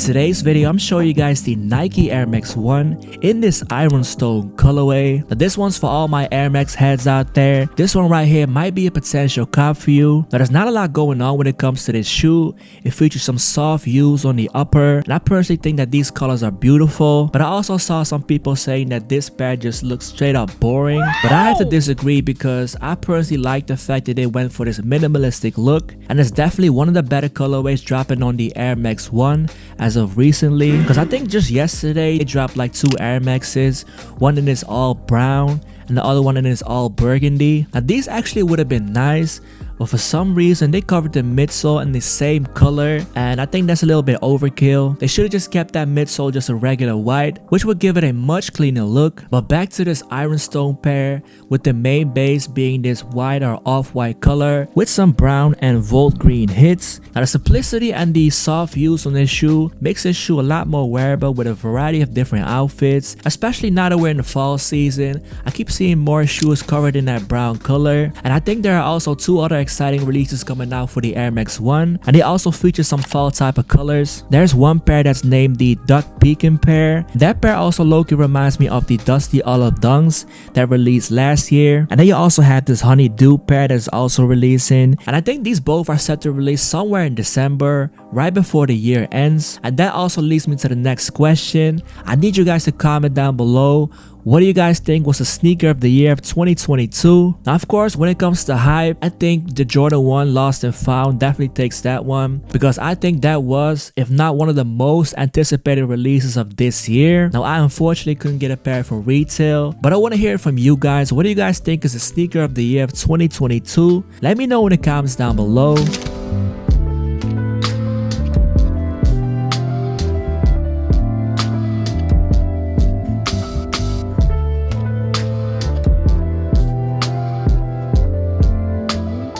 today's video, I'm showing you guys the Nike Air Max 1 in this Ironstone colorway. Now this one's for all my Air Max heads out there. This one right here might be a potential cop for you. Now there's not a lot going on when it comes to this shoe. It features some soft hues on the upper, and I personally think that these colors are beautiful, but I also saw some people saying that this pair just looks straight up boring. But I have to disagree because I personally like the fact that they went for this minimalistic look, and it's definitely one of the better colorways dropping on the Air Max 1 as of recently, because I think just yesterday they dropped like 2 Air Maxes, one in this all brown and the other one in this all burgundy. Now these actually would have been nice, but for some reason they covered the midsole in the same color, and I think that's a little bit overkill. They should have just kept that midsole just a regular white, which would give it a much cleaner look. But back to this Ironstone pair, with the main base being this white or off-white color with some brown and volt green hits. Now the simplicity and the soft hues on this shoe makes this shoe a lot more wearable with a variety of different outfits, especially now that we're in the fall season. I keep seeing more shoes covered in that brown color, and I think there are also 2 other exciting releases coming out for the Air Max 1, and they also feature some fall type of colors. There's one pair that's named the Duck Pecan pair. That pair also low-key reminds me of the Dusty Olive Dunks that released last year, and then you also have this Honeydew pair that's also releasing, and I think these both are set to release somewhere in December, right before the year ends. And that also leads me to the next question. I need you guys to comment down below, what do you guys think was the sneaker of the year of 2022? Now, of course, when it comes to hype, I think the Jordan 1 Lost and Found definitely takes that one, because I think that was, if not one of the most anticipated releases of this year. Now, I unfortunately couldn't get a pair for retail, but I want to hear from you guys. What do you guys think is the sneaker of the year of 2022? Let me know in the comments down below.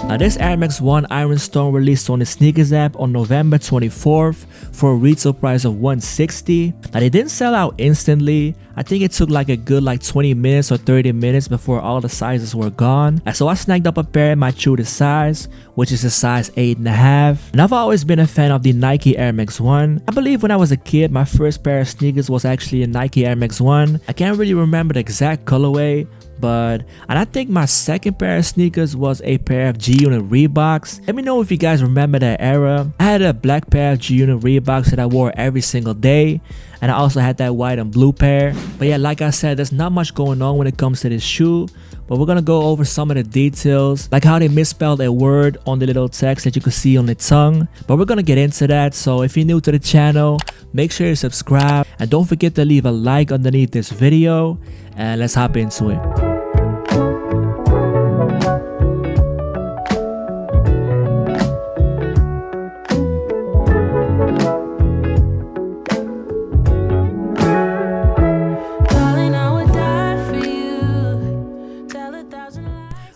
Now this Air Max 1 Ironstone released on the sneakers app on November 24th for a retail price of $160. Now they didn't sell out instantly. I think it took like a good 20 minutes or 30 minutes before all the sizes were gone. And so I snagged up a pair in my true-to size, which is a size 8.5. And I've always been a fan of the Nike Air Max 1. I believe when I was a kid, my first pair of sneakers was actually a Nike Air Max 1. I can't really remember the exact colorway, and I think my second pair of sneakers was a pair of G-Unit Reeboks. Let me know if you guys remember that era. I had a black pair of G-Unit Reeboks that I wore every single day, and I also had that white and blue pair. But yeah, like I said, there's not much going on when it comes to this shoe, but we're gonna go over some of the details, like how they misspelled a word on the little text that you could see on the tongue. But we're gonna get into that, so if you're new to the channel, make sure you subscribe, and don't forget to leave a like underneath this video, and let's hop into it.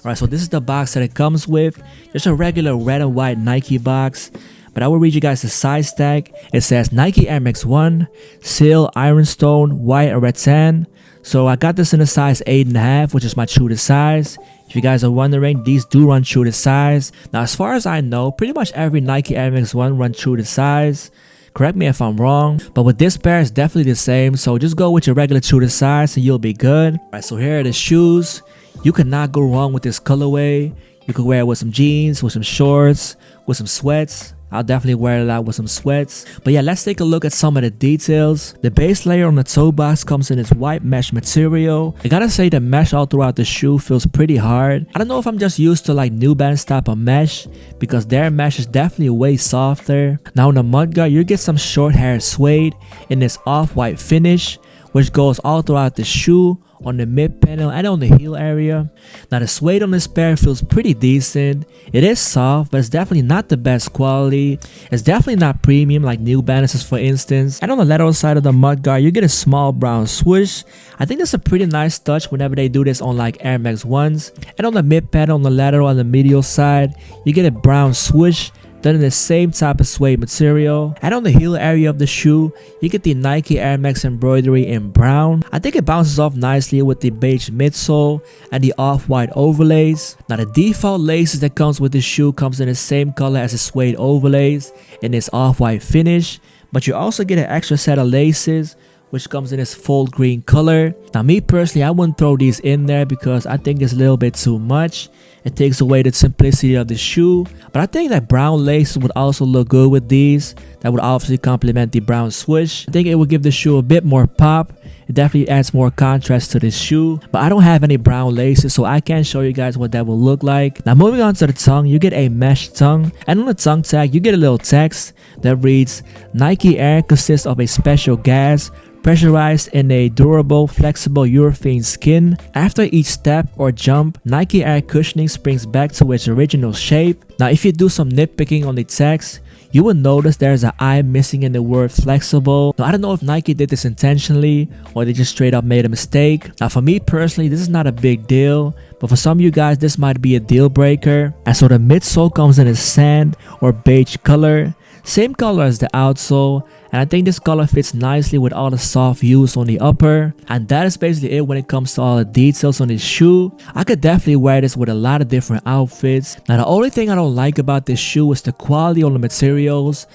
Alright, so this is the box that it comes with. Just a regular red and white Nike box. But I will read you guys the size tag. It says Nike Air Max 1, Sail, Ironstone, white and red tan. So I got this in a size 8.5, which is my true to size. If you guys are wondering, these do run true to size. Now as far as I know, pretty much every Nike Air Max 1 runs true to size. Correct me if I'm wrong, but with this pair it's definitely the same. So just go with your regular true to size and you'll be good. Alright, so here are the shoes. You cannot go wrong with this colorway. You could wear it with some jeans, with some shorts, with some sweats. I'll definitely wear it out with some sweats. But yeah, let's take a look at some of the details. The base layer on the toe box comes in this white mesh material. I gotta say the mesh all throughout the shoe feels pretty hard. I don't know if I'm just used to like New Balance type of mesh, because their mesh is definitely way softer. Now on the mudguard, you get some short hair suede in this off-white finish, which goes all throughout the shoe, on the mid panel and on the heel area. Now the suede on this pair feels pretty decent. It is soft, but it's definitely not the best quality. It's definitely not premium like New Balances for instance. And on the lateral side of the mudguard, you get a small brown swoosh. I think that's a pretty nice touch whenever they do this on like Air Max 1s. And on the mid panel, on the lateral and the medial side, you get a brown swoosh done in the same type of suede material. And on the heel area of the shoe, you get the Nike Air Max embroidery in brown. I think it bounces off nicely with the beige midsole and the off-white overlays. Now the default laces that comes with the shoe comes in the same color as the suede overlays in this off-white finish. but you also get an extra set of laces, which comes in this full green color. Now me personally, I wouldn't throw these in there because I think it's a little bit too much. It takes away the simplicity of the shoe, but I think that brown laces would also look good with these. That would obviously complement the brown swoosh. I think it would give the shoe a bit more pop. It definitely adds more contrast to this shoe, but I don't have any brown laces, so I can't show you guys what that will look like. Now moving on to the tongue, you get a mesh tongue, and on the tongue tag you get a little text that reads, Nike Air consists of a special gas pressurized in a durable, flexible urethane skin. After each step or jump, Nike Air cushioning springs back to its original shape. Now if you do some nitpicking on the text, you will notice there's an I missing in the word flexible. Now I don't know if Nike did this intentionally or they just straight up made a mistake. Now for me personally, this is not a big deal, but for some of you guys this might be a deal breaker. And so the midsole comes in a sand or beige color, same color as the outsole, and I think this color fits nicely with all the soft hues on the upper. And that is basically it when it comes to all the details on this shoe. I could definitely wear this with a lot of different outfits. Now the only thing I don't like about this shoe is the quality on the materials.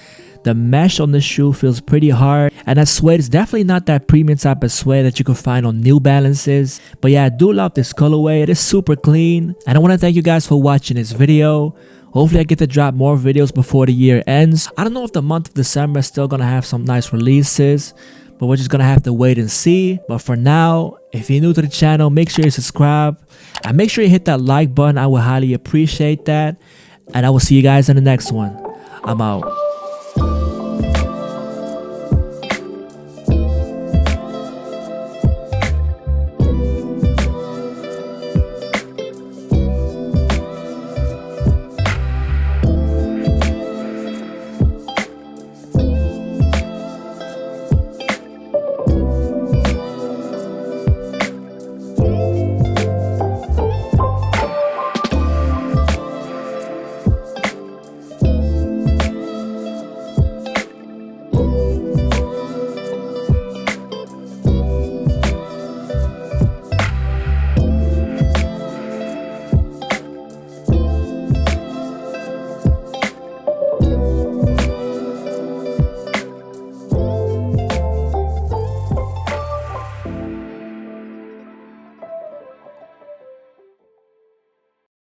The mesh on the shoe feels pretty hard, and that suede is definitely not that premium type of suede that you can find on New Balances. But yeah, I do love this colorway. It is super clean, and I want to thank you guys for watching this video. Hopefully I get to drop more videos before the year ends. I don't know if the month of December is still gonna have some nice releases, but we're just gonna have to wait and see. But for now, if you're new to the channel, make sure you subscribe and make sure you hit that like button. I would highly appreciate that, and I will see you guys in the next one. I'm out.